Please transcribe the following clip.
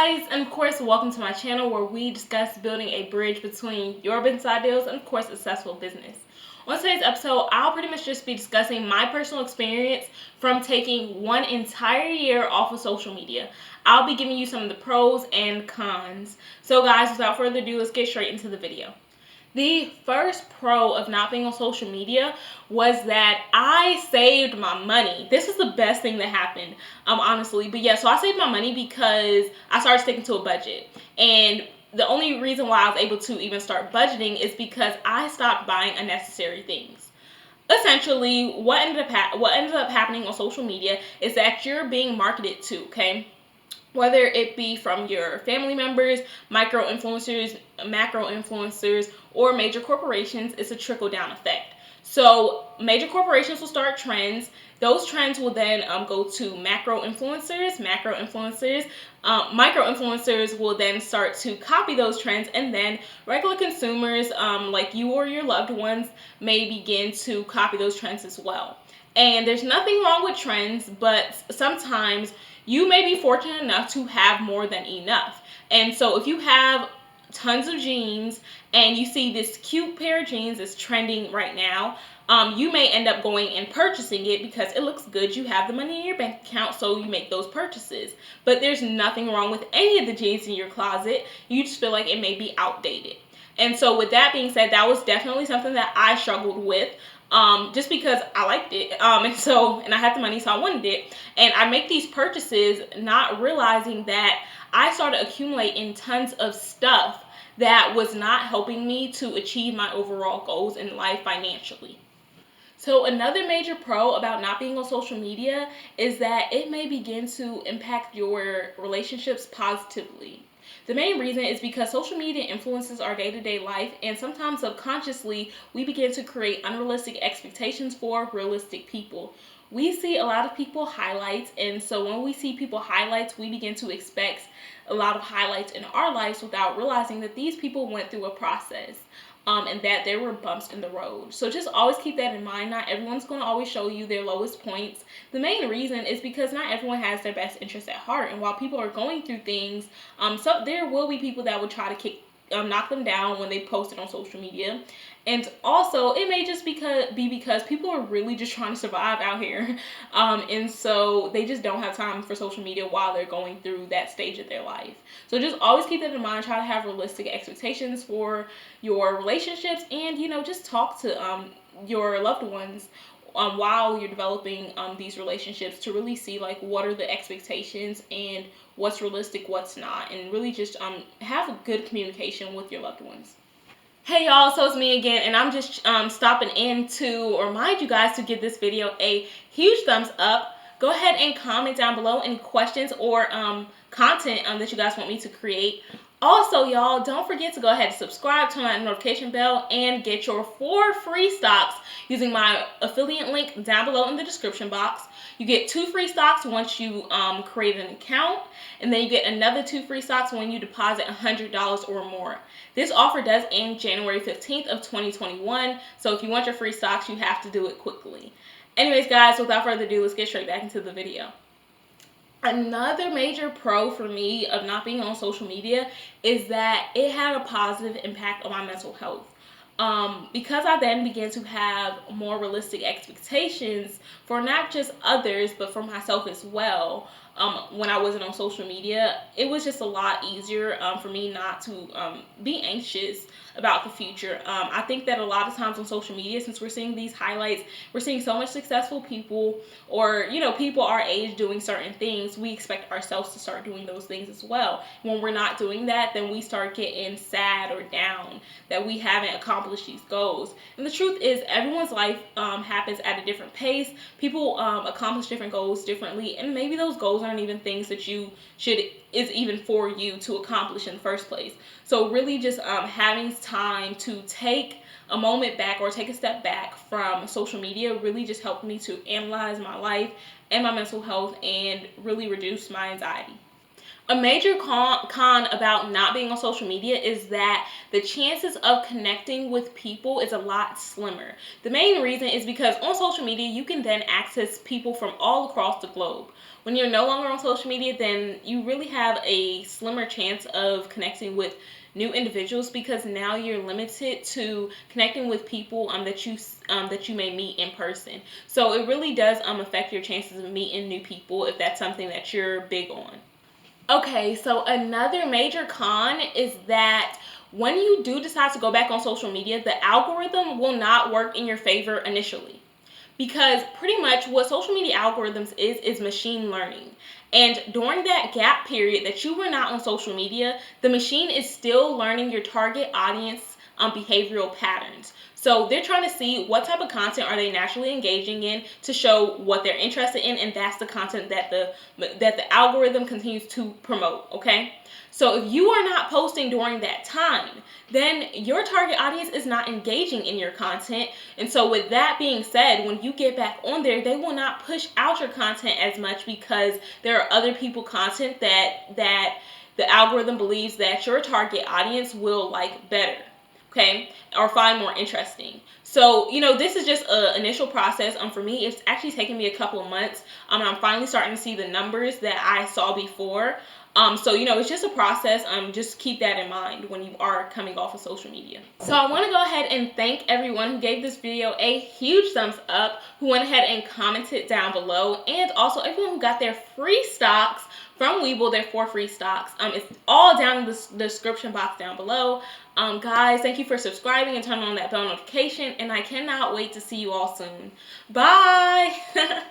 guys, and of course welcome to my channel where we discuss building a bridge between your business ideals and of course successful business. On today's episode, I'll pretty much just be discussing my personal experience from taking one entire year off of social media. I'll be giving you some of the pros and cons. So guys, without further ado, let's get straight into the video. The first pro of not being on social media was that I saved my money. This is the best thing that happened, honestly. But yeah, so I saved my money because I started sticking to a budget. And the only reason why I was able to even start budgeting is because I stopped buying unnecessary things. Essentially, what ended up happening on social media is that you're being marketed to, okay? Whether it be from your family members, micro influencers, macro influencers, or major corporations, it's a trickle-down effect. So major corporations will start trends. Those trends will then go to macro influencers, micro influencers will then start to copy those trends, and then regular consumers like you or your loved ones may begin to copy those trends as well. And there's nothing wrong with trends, but sometimes you may be fortunate enough to have more than enough. And so if you have tons of jeans and you see this cute pair of jeans is trending right now, you may end up going and purchasing it because it looks good. You have the money in your bank account, so you make those purchases. But there's nothing wrong with any of the jeans in your closet. You just feel like it may be outdated. And so with that being said, that was definitely something that I struggled with. Just because I liked it, and I had the money, so I wanted it, and I make these purchases not realizing that I started accumulating tons of stuff that was not helping me to achieve my overall goals in life financially. So another major pro about not being on social media is that it may begin to impact your relationships positively. The main reason is because social media influences our day-to-day life, and sometimes subconsciously we begin to create unrealistic expectations for realistic people. We see a lot of people highlights, and so when we see people highlights, we begin to expect a lot of highlights in our lives without realizing that these people went through a process. And that there were bumps in the road. So just always keep that in mind. Not everyone's going to always show you their lowest points. The main reason is because not everyone has their best interests at heart. And while people are going through things, so there will be people that will try to knock them down when they post it on social media. And also, it may just be because people are really just trying to survive out here. And so they just don't have time for social media while they're going through that stage of their life. So just always keep that in mind. Try to have realistic expectations for your relationships, and, just talk to your loved ones while you're developing these relationships to really see like what are the expectations and what's realistic, what's not, and really just have a good communication with your loved ones. Hey y'all, so it's me again, and I'm just stopping in to remind you guys to give this video a huge thumbs up. Go ahead and comment down below any questions or content that you guys want me to create. Also, y'all, don't forget to go ahead and subscribe, turn on that notification bell, and get your 4 free stocks using my affiliate link down below in the description box. You get 2 free stocks once you create an account, and then you get another 2 free stocks when you deposit $100 or more. This offer does end January 15th of 2021, so if you want your free stocks, you have to do it quickly. Anyways, guys, without further ado, let's get straight back into the video. Another major pro for me of not being on social media is that it had a positive impact on my mental health. Because I then began to have more realistic expectations for not just others, but for myself as well. When I wasn't on social media, it was just a lot easier for me not to be anxious about the future. I think that a lot of times on social media, since we're seeing these highlights, we're seeing so much successful people or, people our age doing certain things, we expect ourselves to start doing those things as well. When we're not doing that, then we start getting sad or down that we haven't accomplished these goals. And the truth is, everyone's life happens at a different pace. People accomplish different goals differently, and maybe those goals aren't even things that is even for you to accomplish in the first place. So really just having time to take a moment back or take a step back from social media really just helped me to analyze my life and my mental health and really reduce my anxiety. A major con about not being on social media is that the chances of connecting with people is a lot slimmer. The main reason is because on social media, you can then access people from all across the globe. When you're no longer on social media, then you really have a slimmer chance of connecting with new individuals, because now you're limited to connecting with people that you may meet in person. So it really does affect your chances of meeting new people if that's something that you're big on. Okay, so another major con is that when you do decide to go back on social media, the algorithm will not work in your favor initially. Because pretty much what social media algorithms is machine learning. And during that gap period that you were not on social media, the machine is still learning your target audience behavioral patterns. So they're trying to see what type of content are they naturally engaging in to show what they're interested in, and that's the content that the algorithm continues to promote. Okay, so if you are not posting during that time, then your target audience is not engaging in your content. And so with that being said, when you get back on there, they will not push out your content as much, because there are other people content that the algorithm believes that your target audience will like better, okay, or find more interesting. So, this is just an initial process. For me, it's actually taken me a couple of months. And I'm finally starting to see the numbers that I saw before. So, it's just a process. Just keep that in mind when you are coming off of social media. So I want to go ahead and thank everyone who gave this video a huge thumbs up, who went ahead and commented down below, and also everyone who got their free stocks from Webull, their 4 free stocks. It's all down in the description box down below. Guys, thank you for subscribing and turning on that bell notification, and I cannot wait to see you all soon. Bye!